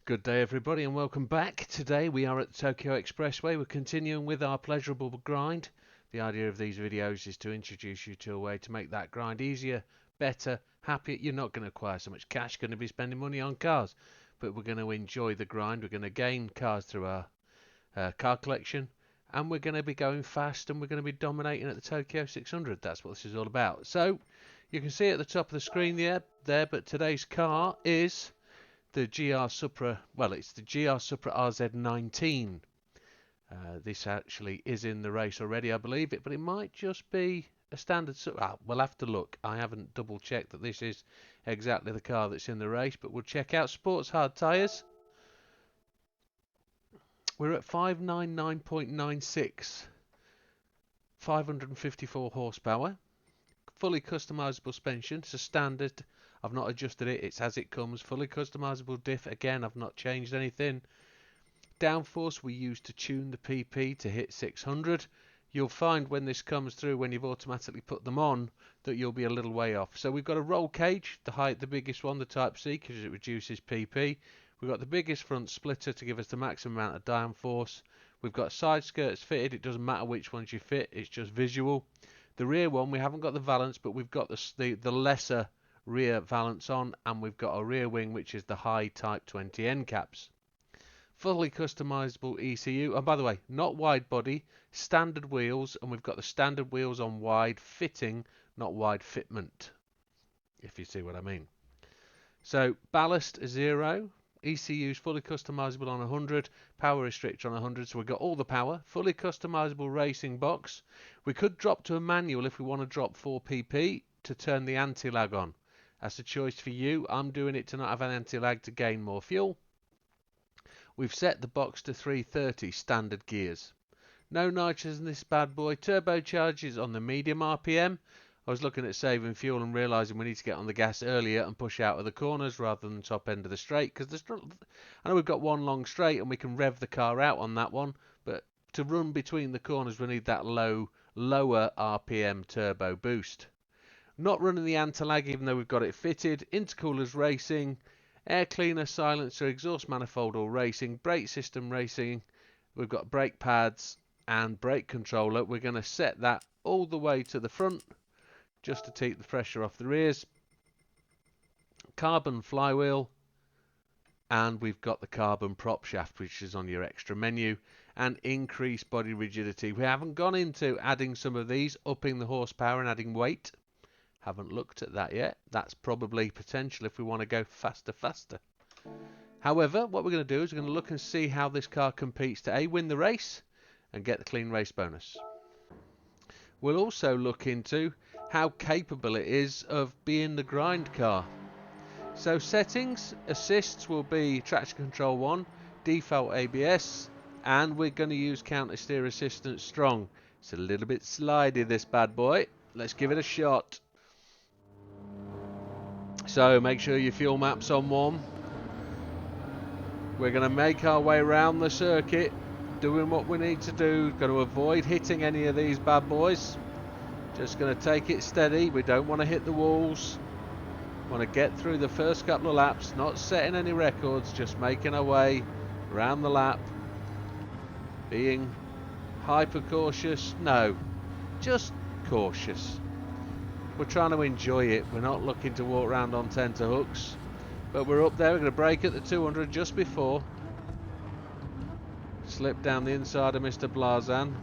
Good day everybody and welcome back. Today we are at the Tokyo Expressway. We're continuing with our pleasurable grind. The idea of these videos is to introduce you to a way to make that grind easier, better, happier. You're not going to acquire so much cash, going to be spending money on cars, but we're going to enjoy the grind. We're going to gain cars through our car collection, and we're going to be going fast, and we're going to be dominating at the Tokyo 600. That's what this is all about. So you can see at the top of the screen there, but today's car is the GR Supra. Well, it's the GR Supra RZ19. This actually is in the race already, I believe it, but it might just be a standard Supra. We'll have to look. I haven't double checked that this is exactly the car that's in the race, but we'll check out. Sports hard tyres. We're at 599.96, 554 horsepower, fully customizable suspension. It's a standard. I've not adjusted it, it's as it comes. Fully customizable diff, again I've not changed anything. Downforce we use to tune the PP to hit 600. You'll find when this comes through, when you've automatically put them on, that you'll be a little way off. So we've got a roll cage, the biggest one, the Type C, because it reduces PP. We've got the biggest front splitter to give us the maximum amount of downforce. We've got side skirts fitted. It doesn't matter which ones you fit, it's just visual. The rear one, we haven't got the valance, but we've got the lesser rear valance on, and we've got a rear wing which is the high Type 20 end caps. Fully customizable ECU, and by the way, not wide body, standard wheels, and we've got the standard wheels on wide fitting, not wide fitment, if you see what I mean. So ballast 0, ECU's fully customizable on 100, power restrictor on 100, so we've got all the power. Fully customizable racing box. We could drop to a manual if we want to drop 4 pp to turn the anti-lag on. That's a choice for you. I'm doing it to not have an anti-lag to gain more fuel. We've set the box to 330 standard gears. No nitrous in this bad boy. Turbochargers on the medium RPM. I was looking at saving fuel and realising we need to get on the gas earlier and push out of the corners rather than the top end of the straight, because I know we've got one long straight and we can rev the car out on that one, but to run between the corners we need that lower RPM turbo boost. Not running the anti-lag even though we've got it fitted. Intercoolers racing, air cleaner, silencer, exhaust manifold all racing, brake system racing. We've got brake pads and brake controller. We're going to set that all the way to the front just to take the pressure off the rears. Carbon flywheel, and we've got the carbon prop shaft which is on your extra menu, and increased body rigidity. We haven't gone into adding some of these, upping the horsepower and adding weight. Haven't looked at that yet. That's probably potential if we want to go faster. However, what we're going to do is we're going to look and see how this car competes to A, win the race and get the clean race bonus. We'll also look into how capable it is of being the grind car. So settings, assists will be traction control 1, default ABS, and we're going to use counter steer assistance strong. It's a little bit slidey, this bad boy. Let's give it a shot. So make sure your fuel map's on 1. We're going to make our way around the circuit, doing what we need to do. Got to avoid hitting any of these bad boys. Just going to take it steady. We don't want to hit the walls. Want to get through the first couple of laps, not setting any records, just making our way around the lap. Being hyper cautious? No, just cautious. We're trying to enjoy it. We're not looking to walk around on tenterhooks. But we're up there. We're going to brake at the 200 just before. Slip down the inside of Mr. Blazan.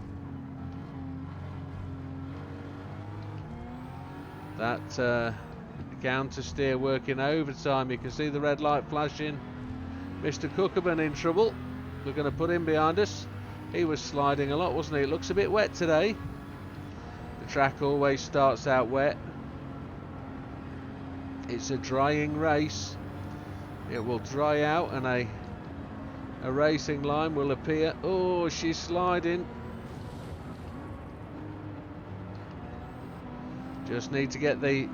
That counter steer working overtime. You can see the red light flashing. Mr. Cookerman in trouble. We're going to put him behind us. He was sliding a lot, wasn't he? It looks a bit wet today. The track always starts out wet. It's a drying race. It will dry out and a racing line will appear. Oh, she's sliding. Just need to get the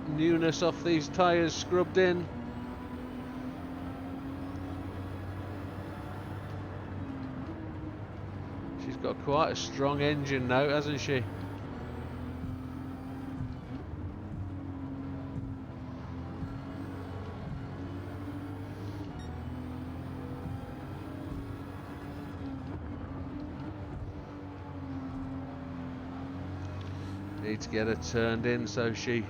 newness off these tyres scrubbed in. She's got quite a strong engine now, hasn't she? Need to get her turned in so she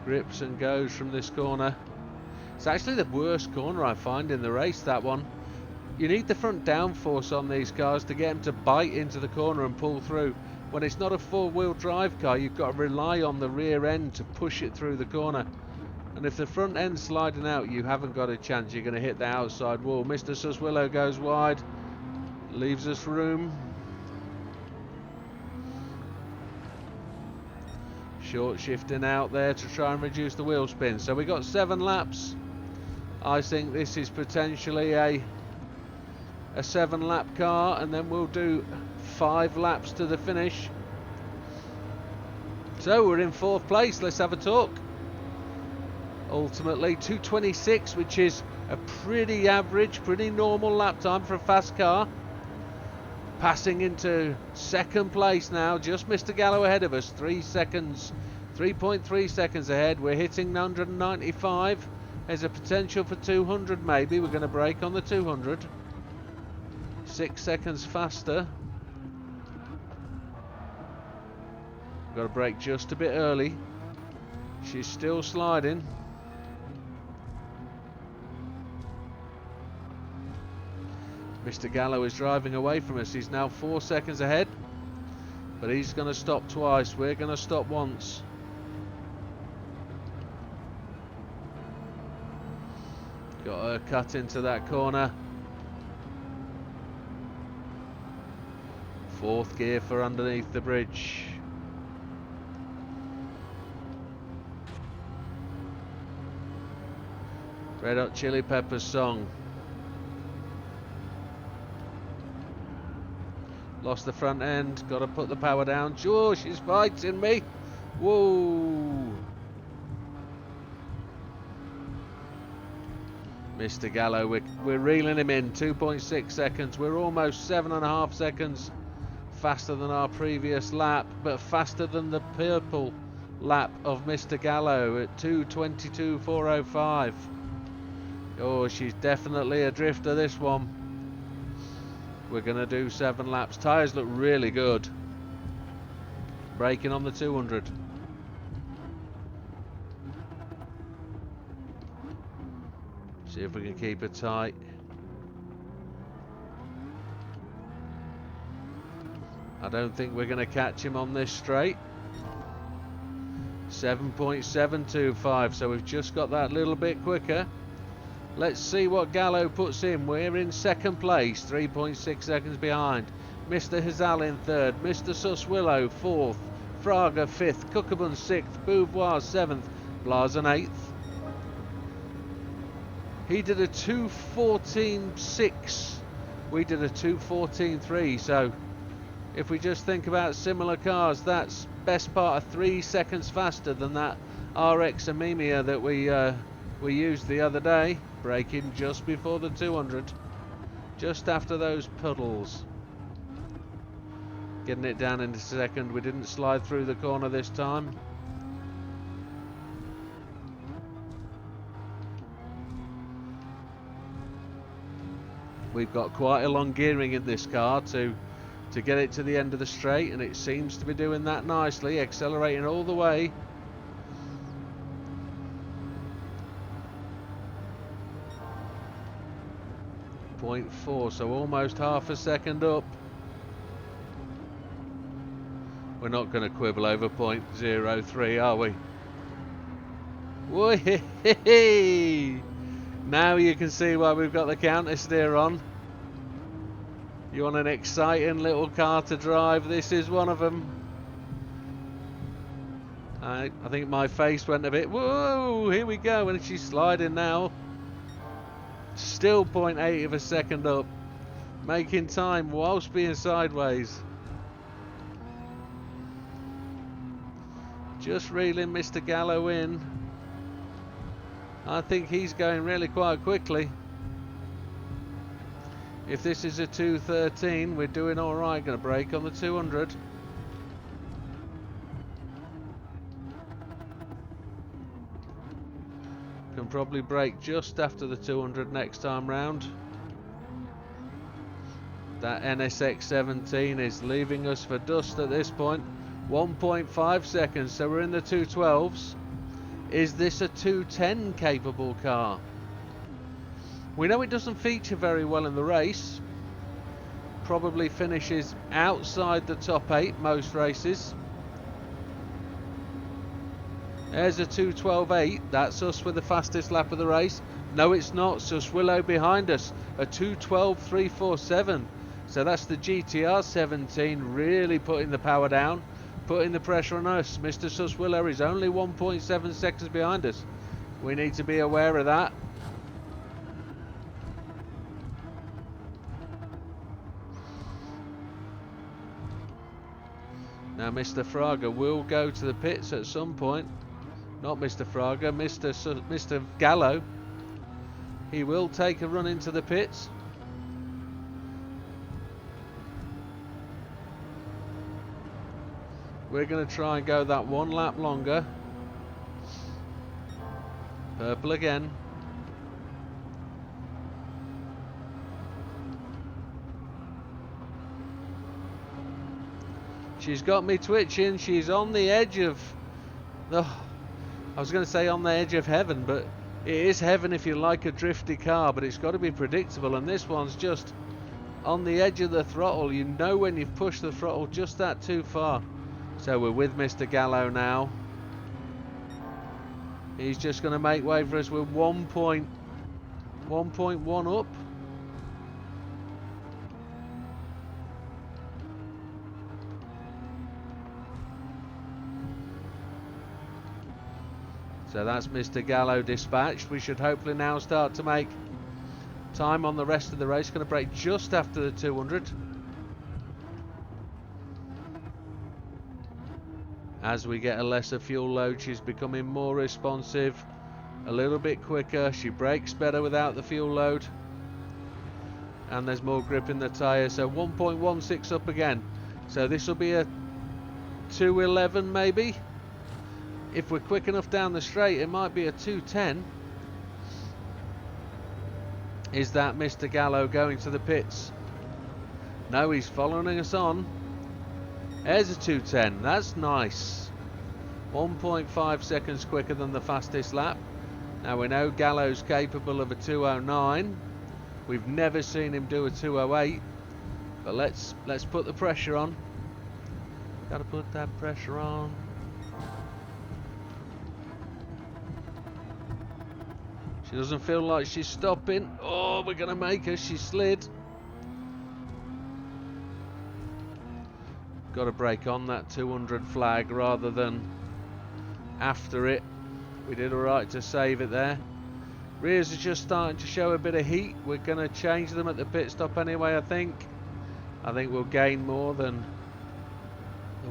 grips and goes from this corner. It's actually the worst corner I find in the race, that one. You need the front downforce on these cars to get them to bite into the corner and pull through. When it's not a four-wheel drive car, you've got to rely on the rear end to push it through the corner. And if the front end's sliding out, you haven't got a chance. You're going to hit the outside wall. Mr. Suswillow goes wide, leaves us room. Short shifting out there to try and reduce the wheel spin. So we got 7 laps. I think this is potentially a 7-lap car, and then we'll do 5 laps to the finish. So we're in 4th place. Let's have a talk. Ultimately 2:26, which is a pretty average, pretty normal lap time for a fast car. Passing into 2nd place now, just Mr. Gallo ahead of us, 3.3 seconds ahead. We're hitting 195. There's a potential for 200 maybe. We're going to brake on the 200. 6 seconds faster. Got to brake just a bit early. She's still sliding. Mr. Gallo is driving away from us. He's now 4 seconds ahead, but he's going to stop twice. We're going to stop once. Got a cut into that corner. 4th gear for underneath the bridge. Red Hot Chili Peppers song. Lost the front end, got to put the power down. Sure, she's fighting me. Whoa. Mr. Gallo, we're reeling him in. 2.6 seconds. We're almost 7.5 seconds faster than our previous lap, but faster than the purple lap of Mr. Gallo at 2:22.405. Oh, she's definitely a drifter, this one. We're going to do 7 laps. Tyres look really good. Braking on the 200. See if we can keep her tight. I don't think we're going to catch him on this straight. 7.725, so we've just got that little bit quicker. Let's see what Gallo puts in. We're in 2nd place, 3.6 seconds behind. Mr. Hazal in 3rd, Mr. Suswillow 4th, Fraga 5th, Cookabun 6th, Beauvoir 7th, Blazen 8th. He did a 2:14.6. We did a 2:14.3. So if we just think about similar cars, that's best part of 3 seconds faster than that RX Amemia that we used the other day. Braking just before the 200, just after those puddles. Getting it down into 2nd. We didn't slide through the corner this time. We've got quite a long gearing in this car to get it to the end of the straight, and it seems to be doing that nicely, accelerating all the way. .4, so almost half a second up. We're not going to quibble over .03, are we? Whee! Now you can see why we've got the counter steer on. You want an exciting little car to drive? This is one of them. I think my face went a bit. Whoa! Here we go, and she's sliding now. Still 0.8 of a second up, making time whilst being sideways. Just reeling Mr. Gallo in. I think he's going really quite quickly. If this is a 2:13, we're doing alright. Going to brake on the 200. Can probably brake just after the 200 next time round. That NSX 17 is leaving us for dust at this point. 1.5 seconds, so we're in the 212s. Is this a 210 capable car? We know it doesn't feature very well in the race. Probably finishes outside the top 8 most races. There's a 212.8. That's us with the fastest lap of the race. No, it's not. Suswillow behind us. A 212.347. So that's the GTR 17 really putting the power down, putting the pressure on us. Mr. Suswillow is only 1.7 seconds behind us. We need to be aware of that. Now Mr. Fraga will go to the pits at some point. Not Mr. Fraga, Mr. Gallo. He will take a run into the pits. We're going to try and go that one lap longer. Purple again. She's got me twitching. She's on the edge of the... I was going to say on the edge of heaven, but it is heaven if you like a drifty car, but it's got to be predictable, and this one's just on the edge of the throttle. You know when you've pushed the throttle just that too far. So we're with Mr. Gallo now. He's just going to make way for us. We're 1.1 up. So that's Mr. Gallo dispatched. We should hopefully now start to make time on the rest of the race. Going to break just after the 200. As we get a lesser fuel load, she's becoming more responsive, a little bit quicker. She brakes better without the fuel load. And there's more grip in the tyre. So 1.16 up again. So this will be a 211 maybe. If we're quick enough down the straight, it might be a 210. Is that Mr. Gallo going to the pits? No, he's following us on. There's a 210. That's nice. 1.5 seconds quicker than the fastest lap. Now we know Gallo's capable of a 209. We've never seen him do a 208. But let's put the pressure on. Gotta put that pressure on. She doesn't feel like she's stopping. Oh, we're going to make her. She slid. Got to break on that 200 flag rather than after it. We did alright to save it there. Rears are just starting to show a bit of heat. We're going to change them at the pit stop anyway, I think. I think we'll gain more than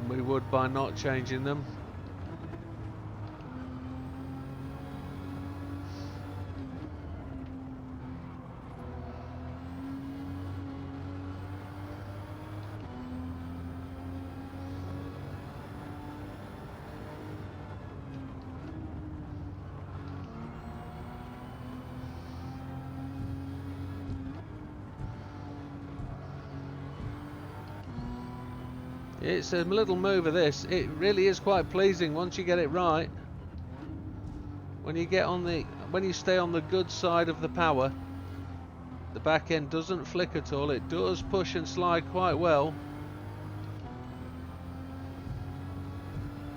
we would by not changing them. It's a little move of this. It really is quite pleasing once you get it right. When you get on the, when you stay on the good side of the power, the back end doesn't flick at all. It does push and slide quite well.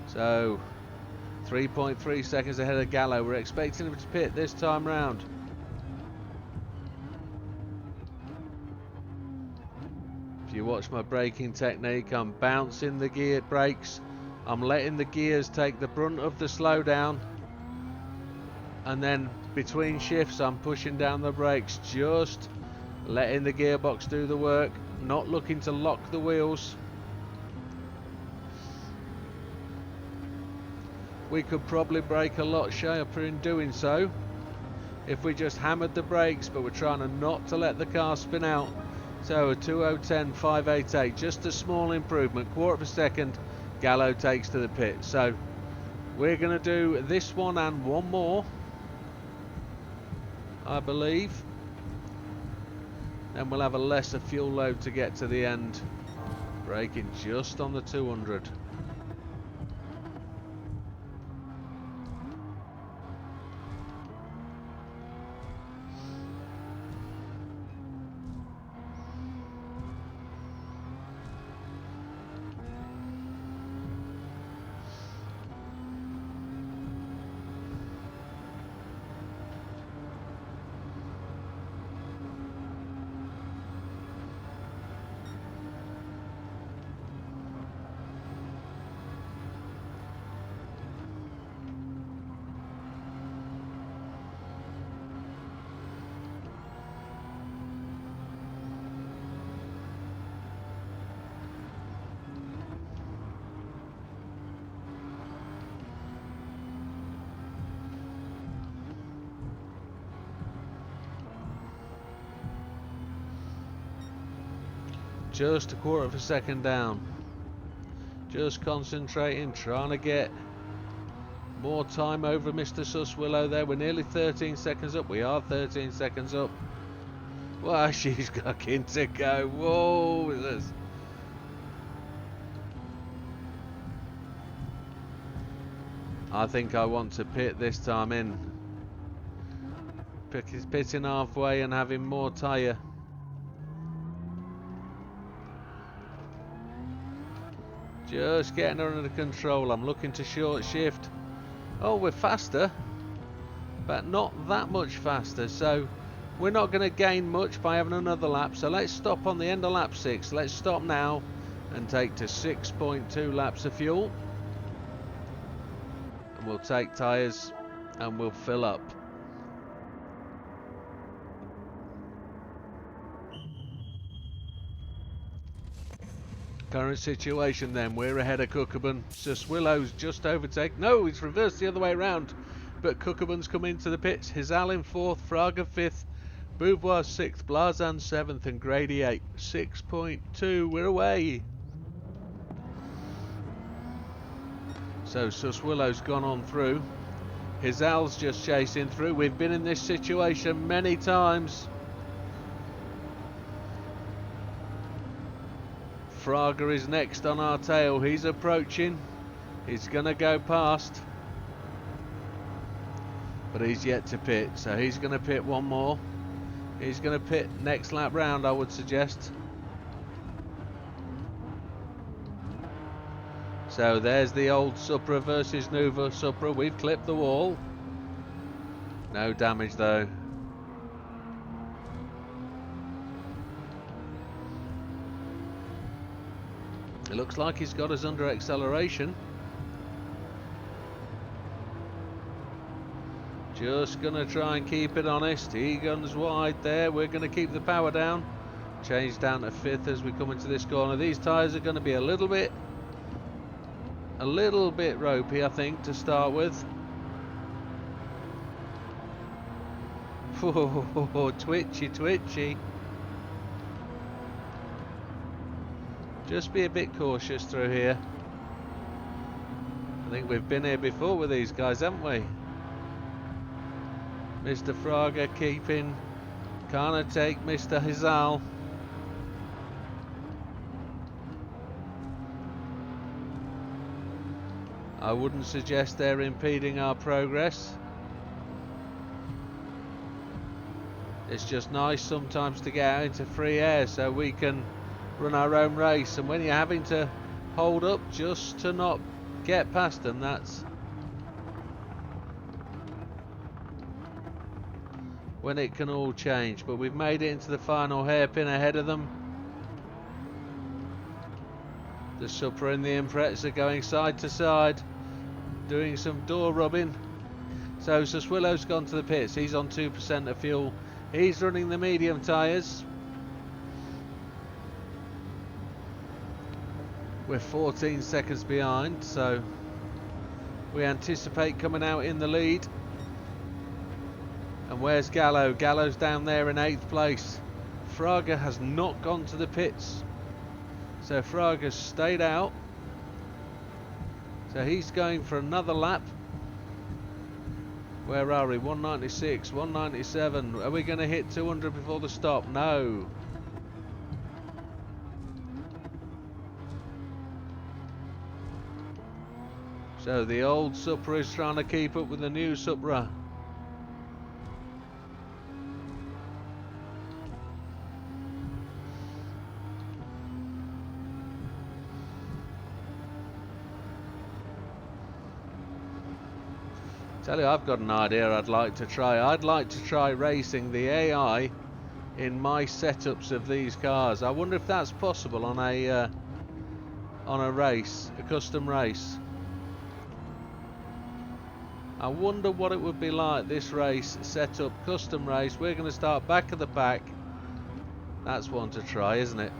So 3.3 seconds ahead of Gallo. We're expecting him to pit this time round. If you watch my braking technique, I'm bouncing the gear brakes. I'm letting the gears take the brunt of the slowdown. And then between shifts, I'm pushing down the brakes, just letting the gearbox do the work, not looking to lock the wheels. We could probably brake a lot sharper in doing so if we just hammered the brakes, but we're trying to not to let the car spin out. So a 2:10.588, just a small improvement, quarter of a second. Gallo takes to the pit. So we're going to do this one and one more, I believe. Then we'll have a lesser fuel load to get to the end. Braking just on the 200. Just a quarter of a second down. Just concentrating, trying to get more time over Mr. Suswillow there. We're nearly 13 seconds up. We are 13 seconds up. Well, she's looking to go. Whoa, this. I think I want to pit this time in. Pitting halfway and having more tyre. Just getting her under control. I'm looking to short shift. Oh, we're faster, but not that much faster. So we're not going to gain much by having another lap. So let's stop on the end of lap 6. Let's stop now and take to 6.2 laps of fuel. And we'll take tyres and we'll fill up. Current situation then, we're ahead of Cookerman. Suswillow's just overtaken. No, it's reversed the other way around. But Cookerman's come into the pits. Hizal in 4th, Fraga 5th, Beauvoir 6th, Blazan 7th and Grady 8th. 6.2, we're away. So Suswillow's gone on through. Hizal's just chasing through. We've been in this situation many times. Fraga is next on our tail. He's approaching. He's going to go past. But he's yet to pit. So he's going to pit one more. He's going to pit next lap round, I would suggest. So there's the old Supra versus Nuva Supra. We've clipped the wall. No damage though. It looks like he's got us under acceleration. Just gonna try and keep it honest. He guns wide there. We're gonna keep the power down. Change down to 5th as we come into this corner. These tyres are gonna be a little bit ropey, I think, to start with. Oh, twitchy. Just be a bit cautious through here. I think we've been here before with these guys, haven't we? Mr. Fraga keeping, can't take Mr. Hizal. I wouldn't suggest they're impeding our progress. It's just nice sometimes to get out into free air so we can run our own race, and when you're having to hold up just to not get past them, that's when it can all change. But we've made it into the final hairpin ahead of them. The Supra and the Impreza are going side to side, doing some door rubbing. So Suswillow's gone to the pits. He's on 2% of fuel. He's running the medium tyres. We're 14 seconds behind, so we anticipate coming out in the lead. And where's Gallo? Gallo's down there in 8th place. Fraga has not gone to the pits, so Fraga's stayed out. So he's going for another lap. Where are we? 196, 197. Are we going to hit 200 before the stop? No. So the old Supra is trying to keep up with the new Supra. Tell you, I've got an idea I'd like to try. I'd like to try racing the AI in my setups of these cars. I wonder if that's possible on a race, a custom race. I wonder what it would be like, this race, setup, custom race. We're going to start back of the pack. That's one to try, isn't it?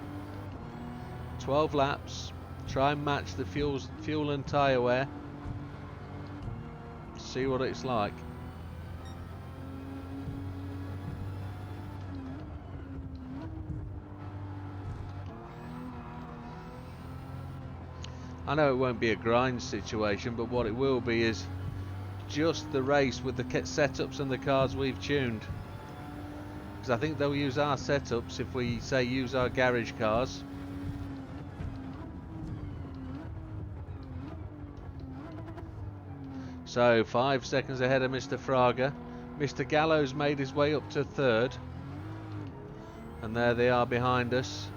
12 laps. Try and match the fuel and tyre wear. See what it's like. I know it won't be a grind situation, but what it will be is just the race with the setups and the cars we've tuned. Because I think they'll use our setups if we say use our garage cars. So 5 seconds ahead of Mr. Fraga. Mr. Gallows made his way up to third. And there they are behind us.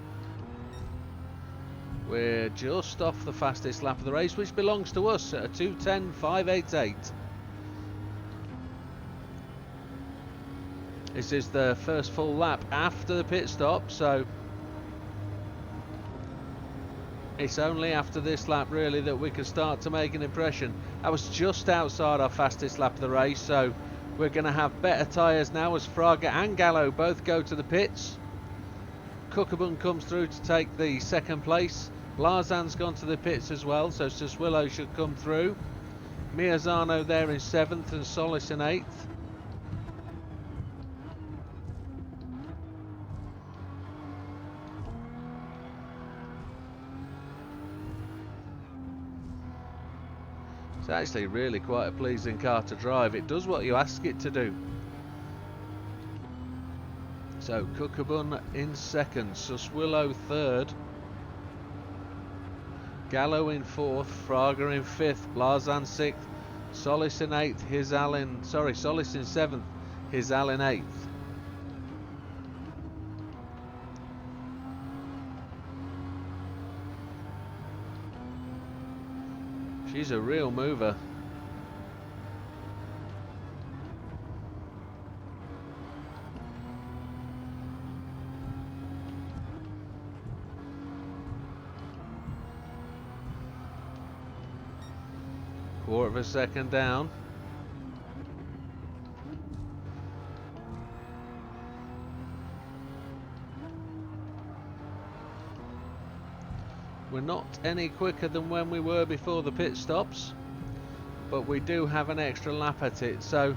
We're just off the fastest lap of the race, which belongs to us at a 2:10.588. This is the first full lap after the pit stop, so it's only after this lap really that we can start to make an impression. I was just outside our fastest lap of the race, so we're going to have better tyres now as Fraga and Gallo both go to the pits. Cookabun comes through to take the second place. Blazan's gone to the pits as well, so Suswillo should come through. Miazano there in 7th and Solis in 8th. It's actually really quite a pleasing car to drive. It does what you ask it to do. So Cookabun in 2nd, Suswillo 3rd, Gallo in 4th, Fraga in 5th, Blazan 6th, Solis in 8th, Solis in 7th, Hizal in 8th. She's a real mover. Quarter of a second down. We're not any quicker than when we were before the pit stops, but we do have an extra lap at it, so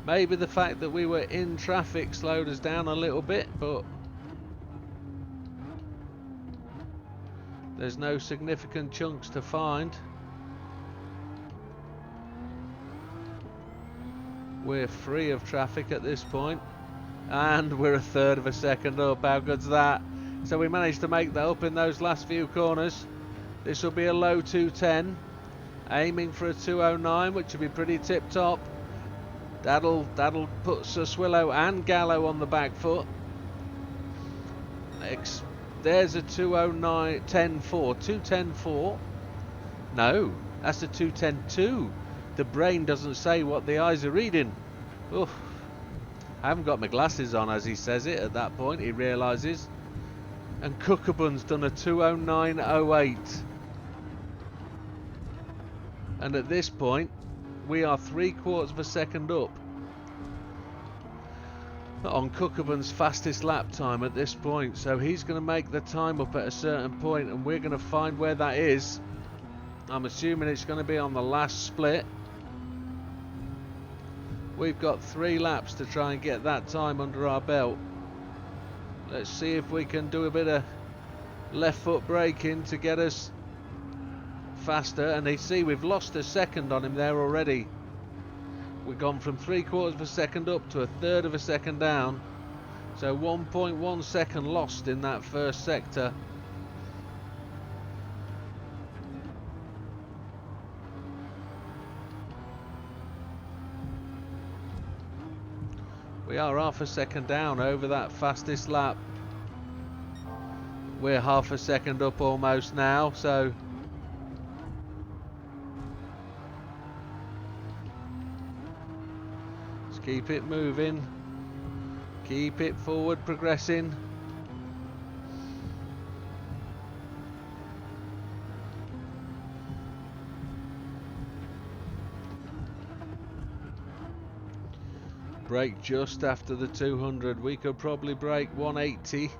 maybe the fact that we were in traffic slowed us down a little bit, but there's no significant chunks to find. We're free of traffic at this point, and we're a third of a second up. How good's that? So we managed to make that up in those last few corners. This will be a low 2:10, aiming for a 2:09, which will be pretty tip top. That'll put Suswillo and Gallo on the back foot. There's a 2:09.10.4, 2:10.4. No, that's a 2:10.2. The brain doesn't say what the eyes are reading. Oof. I haven't got my glasses on as he says it at that point, he realises. And Cookabun's done a 2:09.08. And at this point, we are 3/4 of a second up on Cookabun's fastest lap time at this point. So he's going to make the time up at a certain point, and we're going to find where that is. I'm assuming it's going to be on the last split. We've got 3 laps to try and get that time under our belt. Let's see if we can do a bit of left foot braking to get us faster. And you see we've lost a second on him there already. We've gone from 3/4 of a second up to a third of a second down. So 1.1 second lost in that first sector. We are half a second down over that fastest lap. We're half a second up almost now, so let's keep it moving, keep it forward progressing. Brake just after the 200. We could probably brake 180.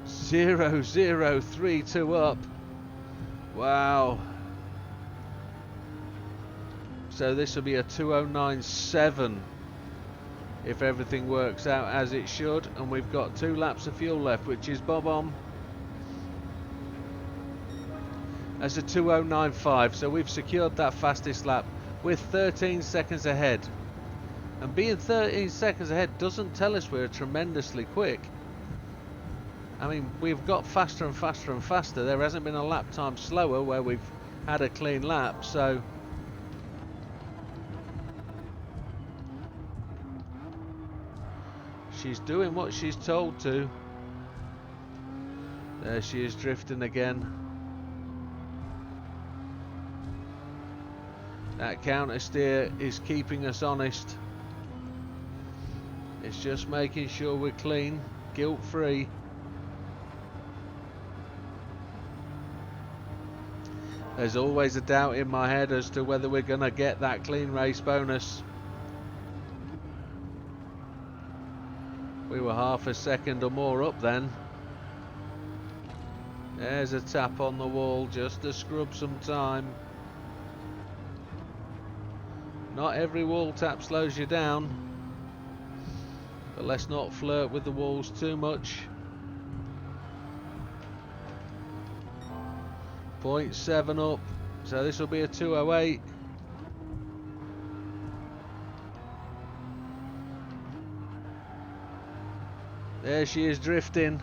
Zero, 0, 3, 2 up. Wow. So this will be a 2:09.7. if everything works out as it should, and we've got 2 laps of fuel left, which is bob on. That's a 2:09.5, so we've secured that fastest lap. We're 13 seconds ahead, and being 13 seconds ahead doesn't tell us we're tremendously quick. I mean, we've got faster and faster and faster. There hasn't been a lap time slower where we've had a clean lap, so she's doing what she's told to. There she is, drifting again. That counter steer is keeping us honest. It's just making sure we're clean, guilt-free. There's always a doubt in my head as to whether we're going to get that clean race bonus. We were half a second or more up then. There's a tap on the wall just to scrub some time. Not every wall tap slows you down, but let's not flirt with the walls too much. 0.7 up, so this will be a 2:08. There she is drifting,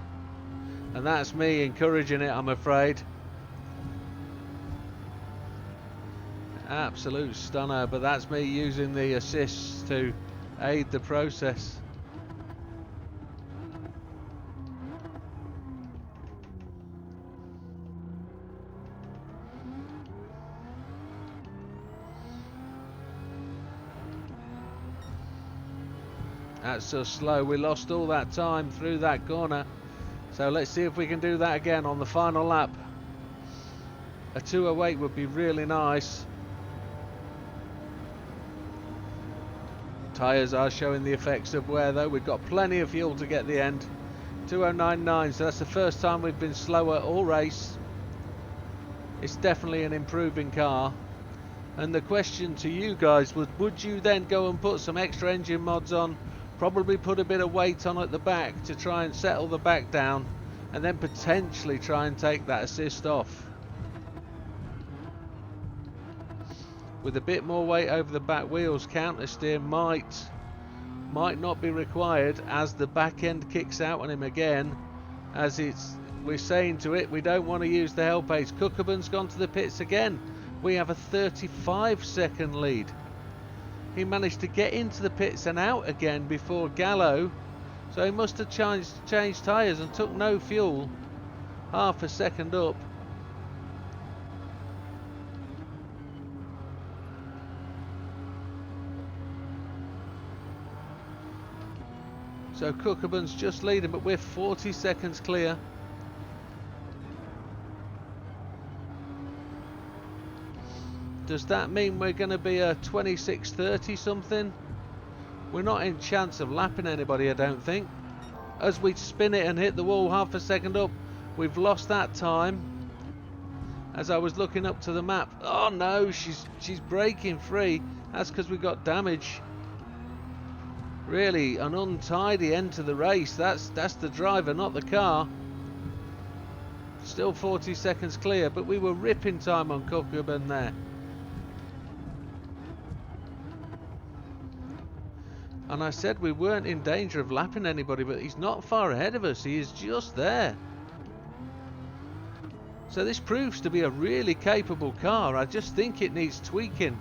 and that's me encouraging it, I'm afraid. Absolute stunner, but that's me using the assists to aid the process. That's so slow. We lost all that time through that corner. So let's see if we can do that again on the final lap. A 2:08 would be really nice. Tyres are showing the effects of wear though. We've got plenty of fuel to get the end. 2:09.9, so that's the first time we've been slower all race. It's definitely an improving car. And the question to you guys was, would you then go and put some extra engine mods on? Probably put a bit of weight on at the back to try and settle the back down, and then potentially try and take that assist off. With a bit more weight over the back wheels, counter steer might not be required as the back end kicks out on him again. As we're saying to it, we don't want to use the hell pace. Cookabun's gone to the pits again. We have a 35-second lead. He managed to get into the pits and out again before Gallo, so he must have changed tyres and took no fuel. Half a second up. So Cookabun's just leading, but we're 40 seconds clear. Does that mean we're going to be a 26:30 something? We're not in chance of lapping anybody, I don't think. As we spin it and hit the wall half a second up, we've lost that time. As I was looking up to the map, oh no, she's breaking free. That's because we got damage. Really an untidy end to the race. That's the driver, not the car. Still 40 seconds clear, but we were ripping time on Cookabun there. And I said we weren't in danger of lapping anybody, but he's not far ahead of us. He is just there. So this proves to be a really capable car. I just think it needs tweaking.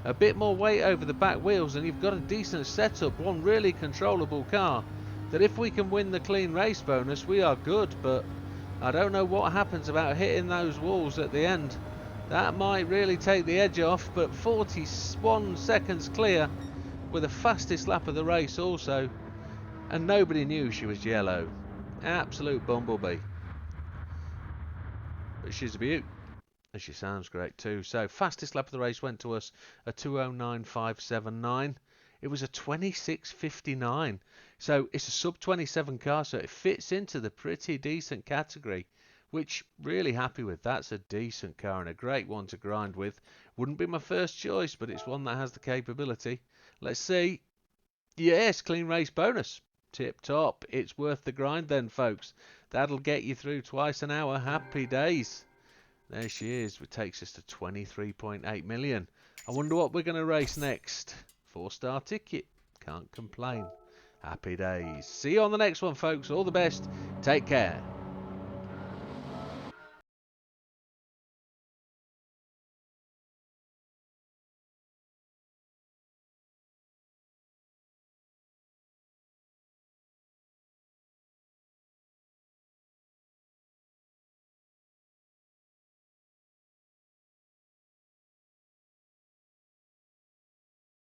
A bit more weight over the back wheels and you've got a decent setup, one really controllable car. That if we can win the clean race bonus, we are good, but I don't know what happens about hitting those walls at the end. That might really take the edge off, but 41 seconds clear. With the fastest lap of the race also, and nobody knew she was yellow. Absolute bumblebee, but she's a beaut, and she sounds great too. So fastest lap of the race went to us a 2:09.579. It was a 26:59, so it's a sub 27 car, so it fits into the pretty decent category, which really happy with. That's a decent car and a great one to grind with. Wouldn't be my first choice, but it's one that has the capability. Let's see. Yes, clean race bonus. Tip top. It's worth the grind then, folks. That'll get you through twice an hour. Happy days. There she is, which takes us to 23.8 million. I wonder what we're going to race next. 4-star ticket. Can't complain. Happy days. See you on the next one, folks. All the best. Take care.